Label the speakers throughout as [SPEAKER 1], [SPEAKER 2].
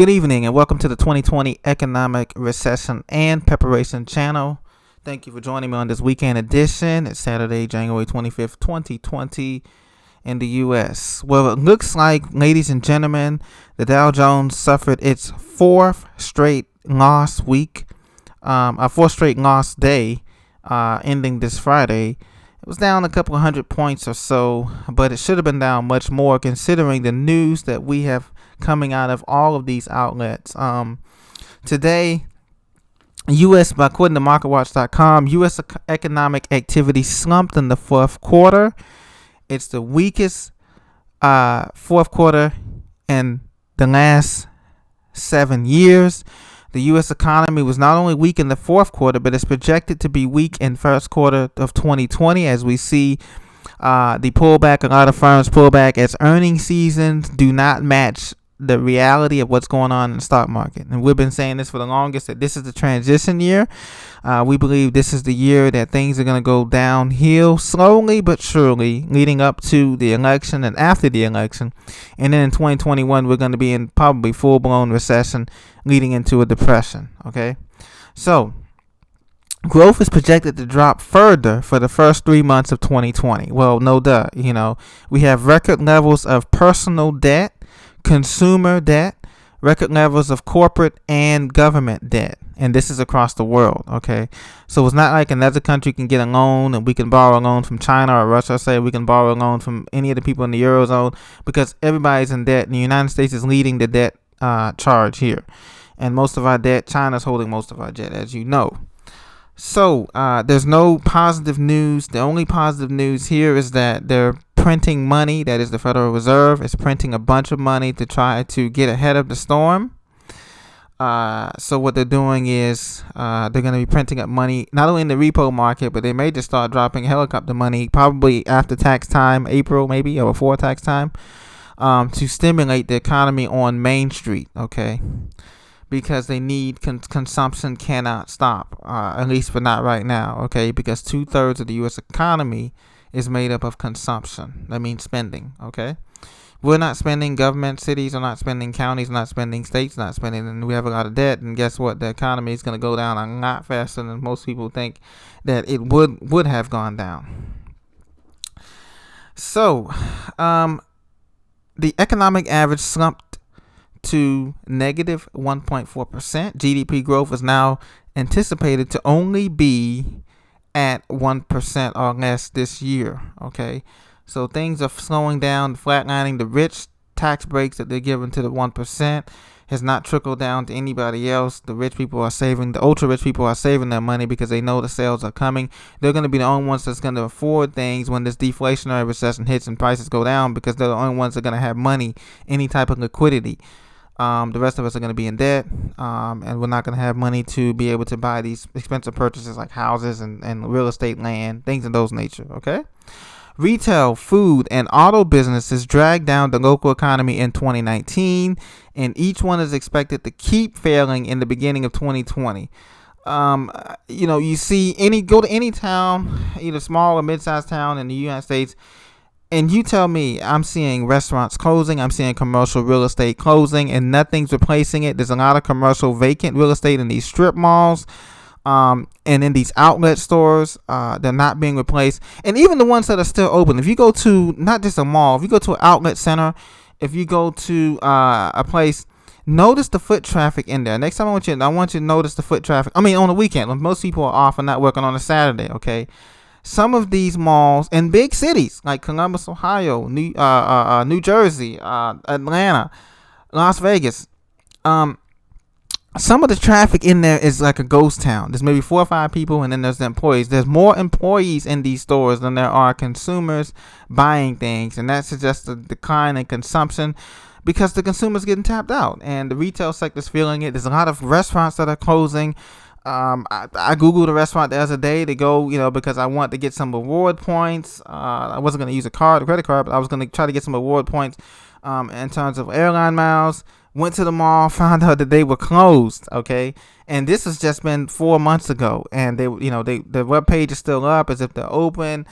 [SPEAKER 1] Good evening and welcome to the 2020 Economic Recession and Preparation channel. Thank you for joining me on this weekend edition. It's Saturday, January 25th, 2020 in the U.S. Well, it looks like, ladies and gentlemen, the Dow Jones suffered its fourth straight loss week, fourth straight loss day, ending this Friday. It was down a couple of 100 points or so, but it should have been down much more considering the news that we have coming out of all of these outlets. Today, according to MarketWatch.com, U.S. economic activity slumped in the fourth quarter. It's the weakest fourth quarter in the last 7 years. The U.S. economy was not only weak in the fourth quarter, but it's projected to be weak in first quarter of 2020 as we see the pullback. A lot of firms pull back as earnings seasons do not match the reality of what's going on in the stock market. And we've been saying this for the longest, that this is the transition year. We believe this is the year that things are going to go downhill slowly but surely leading up to the election and after the election. And then in 2021, we're going to be in probably full-blown recession leading into a depression. Okay, so growth is projected to drop further for the first 3 months of 2020. Well, no duh. We have record levels of personal debt, consumer debt, record levels of corporate and government debt, and this is across the world. Okay, so it's not like another country can get a loan and we can borrow a loan from China or Russia. Say we can borrow a loan from any of the people in the Eurozone, because everybody's in debt, and the United States is leading the debt charge here, and most of our debt, China's holding most of our debt, as you know. So there's no positive news. The only positive news here is that they're printing money. That is, the Federal Reserve is printing a bunch of money to try to get ahead of the storm. So what they're doing is they're going to be printing up money not only in the repo market, but they may just start dropping helicopter money probably after tax time, April maybe, or before tax time, to stimulate the economy on Main Street. Okay, because they need consumption cannot stop, at least for not right now. Okay, because 2/3 of the U.S. economy is made up of consumption. That means spending. Okay, we're not spending. Government, cities are not spending. Counties are not spending. States are not spending, and we have a lot of debt. And guess what? The economy is going to go down a lot faster than most people think that it would have gone down. So, the economic average slumped to negative 1.4%. GDP growth is now anticipated to only be at 1% or less this year. Okay, so things are slowing down, flatlining. The rich tax breaks that they're giving to the 1% has not trickled down to anybody else. The rich people are saving, the ultra rich people are saving their money because they know the sales are coming. They're going to be the only ones that's going to afford things when this deflationary recession hits and prices go down, because they're the only ones that are going to have money, any type of liquidity. The rest of us are going to be in debt, and we're not going to have money to be able to buy these expensive purchases like houses and real estate, land, things of those nature. Okay, retail, food, and auto businesses dragged down the local economy in 2019, and each one is expected to keep failing in the beginning of 2020. You see go to any town, either small or mid-sized town in the United States, and you tell me, I'm seeing restaurants closing, I'm seeing commercial real estate closing, and nothing's replacing it. There's a lot of commercial vacant real estate in these strip malls, and in these outlet stores. They're not being replaced. And even the ones that are still open, if you go to not just a mall, if you go to an outlet center, if you go to a place, notice the foot traffic in there. Next time I want you to notice the foot traffic. I mean, on the weekend, when most people are off and not working on a Saturday. Okay. Some of these malls in big cities like Columbus, Ohio, New Jersey, Atlanta, Las Vegas, some of the traffic in there is like a ghost town. There's maybe 4 or 5 people, and then there's the employees. There's more employees in these stores than there are consumers buying things, and that suggests a decline in consumption because the consumer's getting tapped out, and the retail sector's feeling it. There's a lot of restaurants that are closing. I Googled a restaurant the other day to go, because I want to get some reward points. I wasn't going to use a credit card, but I was going to try to get some reward points in terms of airline miles. Went to the mall, found out that they were closed. Okay, and this has just been 4 months ago, and their web page is still up as if they're open.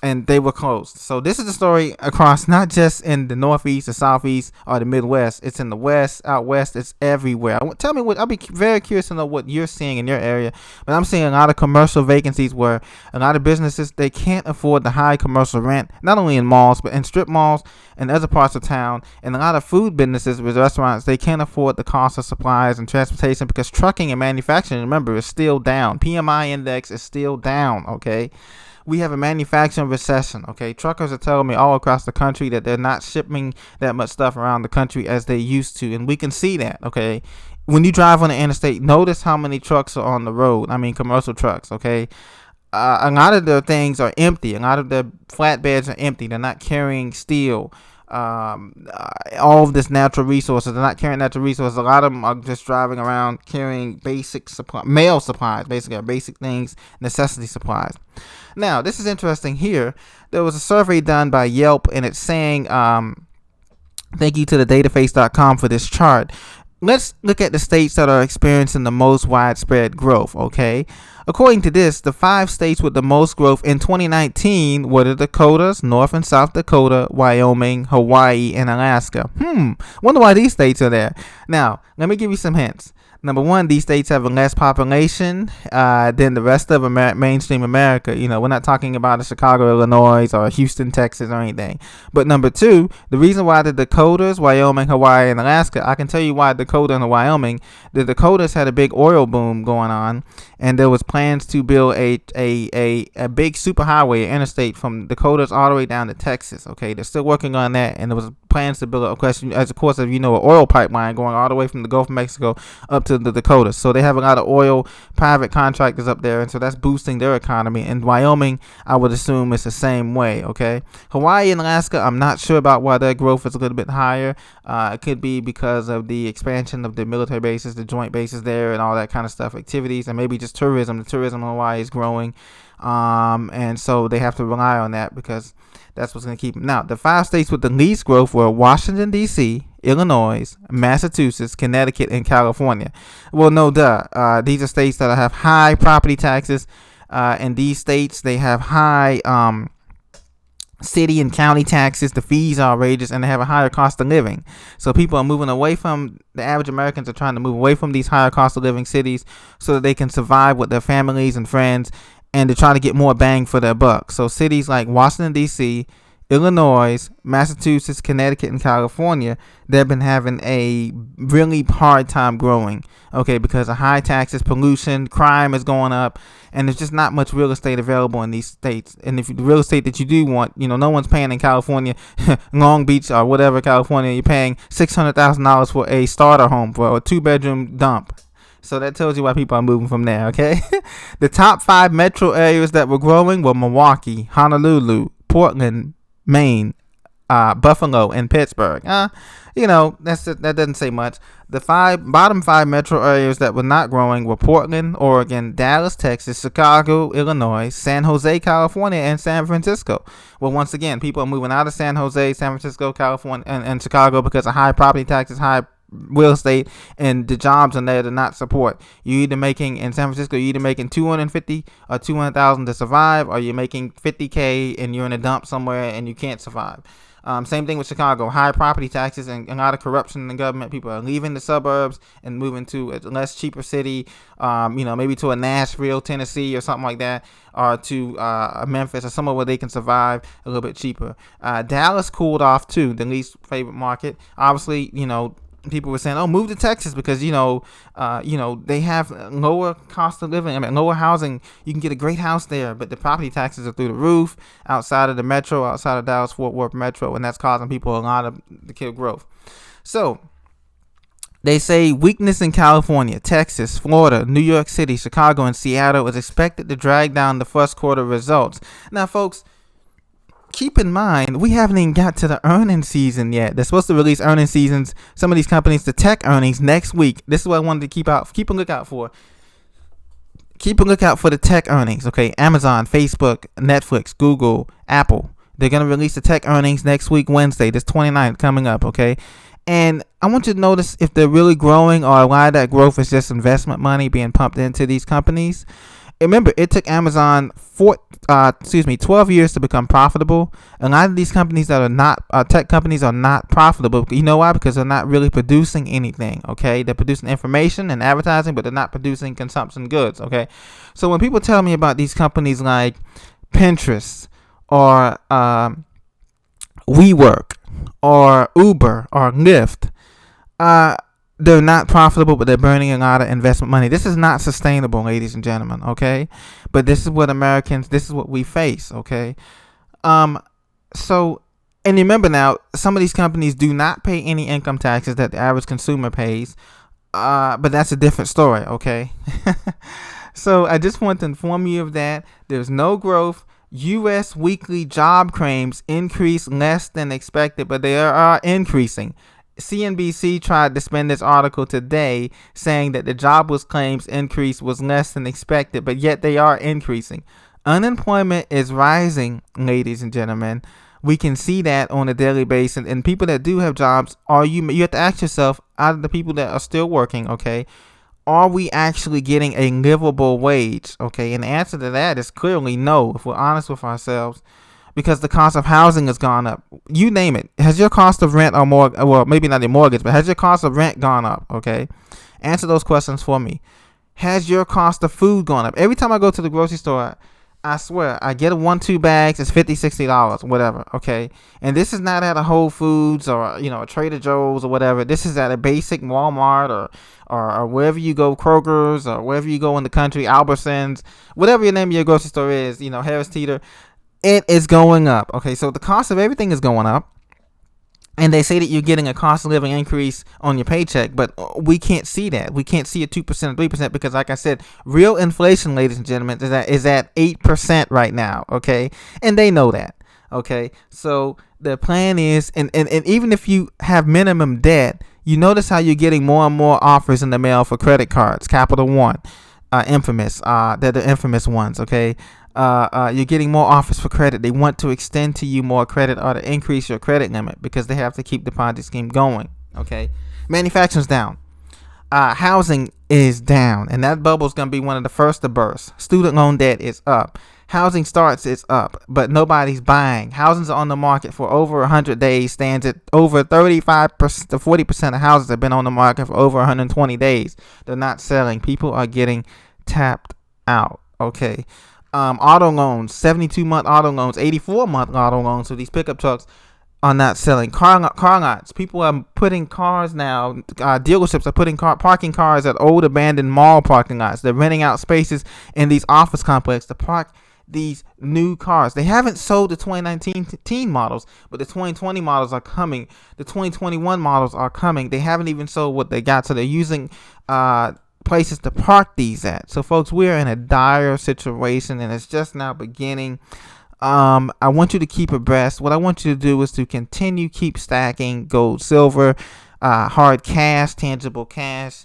[SPEAKER 1] and they were closed. So this is the story across not just in the Northeast, the Southeast, or the Midwest. It's in the West, out West. It's everywhere. Tell me what. I'll be very curious to know what you're seeing in your area. But I'm seeing a lot of commercial vacancies where a lot of businesses, they can't afford the high commercial rent, not only in malls but in strip malls and other parts of town. And a lot of food businesses with restaurants, they can't afford the cost of supplies and transportation because trucking and manufacturing, remember, is still down. PMI index is still down. Okay. We have a manufacturing recession. Okay, truckers are telling me all across the country that they're not shipping that much stuff around the country as they used to, and we can see that. Okay, when you drive on the interstate, notice how many trucks are on the road. I mean, commercial trucks. Okay, a lot of the things are empty. A lot of the flatbeds are empty. They're not carrying steel. All of this natural resources. They're not carrying natural resources. A lot of them are just driving around carrying basic mail supplies, basically, basic things, necessity supplies. Now, this is interesting here. There was a survey done by Yelp, and it's saying, thank you to the dataface.com for this chart. Let's look at the states that are experiencing the most widespread growth, okay? According to this, the 5 states with the most growth in 2019 were the Dakotas, North and South Dakota, Wyoming, Hawaii, and Alaska. Wonder why these states are there. Now, let me give you some hints. Number one, these states have a less population than the rest of mainstream America. You know, we're not talking about a Chicago, Illinois, or Houston, Texas, or anything. But number two, the reason why the Dakotas, Wyoming, Hawaii, and Alaska, I can tell you why Dakota and Wyoming. The Dakotas had a big oil boom going on, and there was plans to build a big superhighway, interstate from Dakotas all the way down to Texas. Okay, they're still working on that, and there was plans to build a question as of course of an oil pipeline going all the way from the Gulf of Mexico up to the Dakotas. So they have a lot of oil private contractors up there, and so that's boosting their economy. And Wyoming, I would assume, is the same way. Okay, Hawaii and Alaska, I'm not sure about why their growth is a little bit higher. It could be because of the expansion of the military bases, the joint bases there, and all that kind of stuff, activities, and maybe just tourism. The tourism in Hawaii is growing, and so they have to rely on that because that's what's going to keep them. Now, the 5 states with the least growth were Washington, D.C., Illinois, Massachusetts, Connecticut, and California. Well, no duh. These are states that have high property taxes. In these states, they have high city and county taxes. The fees are outrageous, and they have a higher cost of living. So people are moving away from, the average Americans are trying to move away from these higher cost of living cities so that they can survive with their families and friends, and to try to get more bang for their buck. So cities like Washington, D.C., Illinois, Massachusetts, Connecticut, and California, they've been having a really hard time growing, okay, because of high taxes, pollution, crime is going up, and there's just not much real estate available in these states. And if the real estate that you do want, no one's paying in California, Long Beach or whatever, California, you're paying $600,000 for a starter home, for a 2-bedroom dump. So that tells you why people are moving from there, okay? The top 5 metro areas that were growing were Milwaukee, Honolulu, Portland, Maine, Buffalo, and Pittsburgh. That doesn't say much. The bottom 5 metro areas that were not growing were Portland, Oregon, Dallas, Texas, Chicago, Illinois, San Jose, California, and San Francisco. Well, once again, people are moving out of San Jose, San Francisco, California, and Chicago because of high property taxes, high real estate, and the jobs in there to not support. You either making in San Francisco, you either making $250,000 or $200,000 to survive, or you're making $50,000 and you're in a dump somewhere and you can't survive. Same thing with Chicago. High property taxes and a lot of corruption in the government. People are leaving the suburbs and moving to a less cheaper city, maybe to a Nashville, Tennessee or something like that, or to Memphis or somewhere where they can survive a little bit cheaper. Dallas cooled off too, the least favorite market. Obviously, people were saying, "Oh, move to Texas because they have lower cost of living. Lower housing. You can get a great house there, but the property taxes are through the roof outside of the metro, outside of Dallas-Fort Worth metro, and that's causing people a lot of the kill growth." So they say weakness in California, Texas, Florida, New York City, Chicago, and Seattle is expected to drag down the first quarter results. Now, folks, keep in mind, we haven't even got to the earnings season yet. They're supposed to release earnings seasons, some of these companies, the tech earnings next week. This is what I wanted to keep a lookout for. Keep a lookout for the tech earnings, okay? Amazon, Facebook, Netflix, Google, Apple. They're going to release the tech earnings next week, Wednesday, this 29th coming up, okay? And I want you to notice if they're really growing or why that growth is just investment money being pumped into these companies. Remember, it took Amazon 12 years to become profitable. A lot of these companies that are not tech companies are not profitable. You know why? Because they're not really producing anything. Okay, they're producing information and advertising, but they're not producing consumption goods. Okay, so when people tell me about these companies like Pinterest or WeWork or Uber or Lyft, they're not profitable, but they're burning a lot of investment money. This is not sustainable, ladies and gentlemen, okay? But this is what we face, okay? So, and remember now, some of these companies do not pay any income taxes that the average consumer pays, but that's a different story, okay? So I just want to inform you of that. There's no growth. U.S. weekly job claims increase less than expected, but they are increasing. CNBC tried to spin this article today saying that the jobless claims increase was less than expected, but yet they are increasing. Unemployment is rising, ladies and gentlemen. We can see that on a daily basis. And people that do have jobs, you have to ask yourself, out of the people that are still working, okay, are we actually getting a livable wage? Okay, and the answer to that is clearly no, if we're honest with ourselves. Because the cost of housing has gone up. You name it. Has your cost of rent or mortgage, well, maybe not a mortgage, but has your cost of rent gone up? Okay. Answer those questions for me. Has your cost of food gone up? Every time I go to the grocery store, I swear, I get a 1-2 bags, it's $50, $60, whatever. Okay. And this is not at a Whole Foods or, a Trader Joe's or whatever. This is at a basic Walmart or wherever you go, Kroger's, or wherever you go in the country, Albertsons, whatever your name of your grocery store is, Harris Teeter. It is going up. Okay, so the cost of everything is going up. And they say that you're getting a cost of living increase on your paycheck, but we can't see that. We can't see a 2% or 3% because, like I said, real inflation, ladies and gentlemen, is at 8% right now, okay? And they know that, okay? So the plan is, and even if you have minimum debt, you notice how you're getting more and more offers in the mail for credit cards, Capital One, infamous, they're the infamous ones, okay? You're getting more offers for credit. They want to extend to you more credit or to increase your credit limit because they have to keep the Ponzi scheme going. Okay, manufacturing's down. Housing is down, and that bubble's gonna be one of the first to burst. Student loan debt is up. Housing starts is up, but nobody's buying. Housing's on the market for over 100 days, stands at over 35% to 40% of houses have been on the market for over 120 days. They're not selling. People are getting tapped out. Okay. Auto loans, 72-month auto loans, 84-month auto loans. So these pickup trucks are not selling. Car lots. People are putting cars now. Dealerships are putting parking cars at old abandoned mall parking lots. They're renting out spaces in these office complexes to park these new cars. They haven't sold the 2019 models, but the 2020 models are coming. The 2021 models are coming. They haven't even sold what they got. So they're using places to park these at. So folks, we're in a dire situation and it's just now beginning. I want you to keep abreast. What I want you to do is to continue keep stacking gold, silver, hard cash, tangible cash,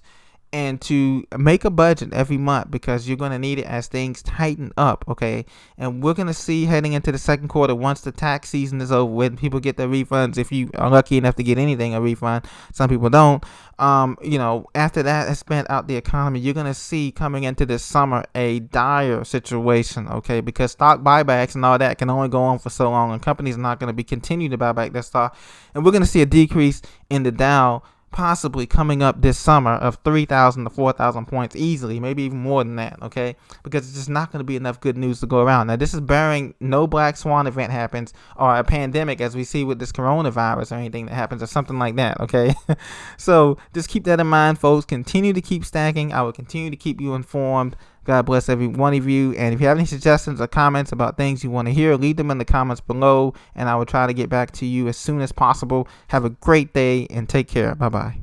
[SPEAKER 1] and to make a budget every month because you're going to need it as things tighten up, okay? And we're going to see heading into the second quarter, once the tax season is over with, people get their refunds. If you are lucky enough to get anything, a refund. Some people don't. After that has spent out the economy, you're going to see coming into this summer a dire situation, okay? Because stock buybacks and all that can only go on for so long, and companies are not going to be continuing to buy back their stock. And we're going to see a decrease in the Dow possibly coming up this summer of 3,000 to 4,000 points easily, maybe even more than that, okay? Because it's just not going to be enough good news to go around. Now, this is barring no black swan event happens or a pandemic as we see with this coronavirus or anything that happens or something like that, okay? So just keep that in mind, folks. Continue to keep stacking. I will continue to keep you informed. God bless every one of you. And if you have any suggestions or comments about things you want to hear, leave them in the comments below, and I will try to get back to you as soon as possible. Have a great day and take care. Bye-bye.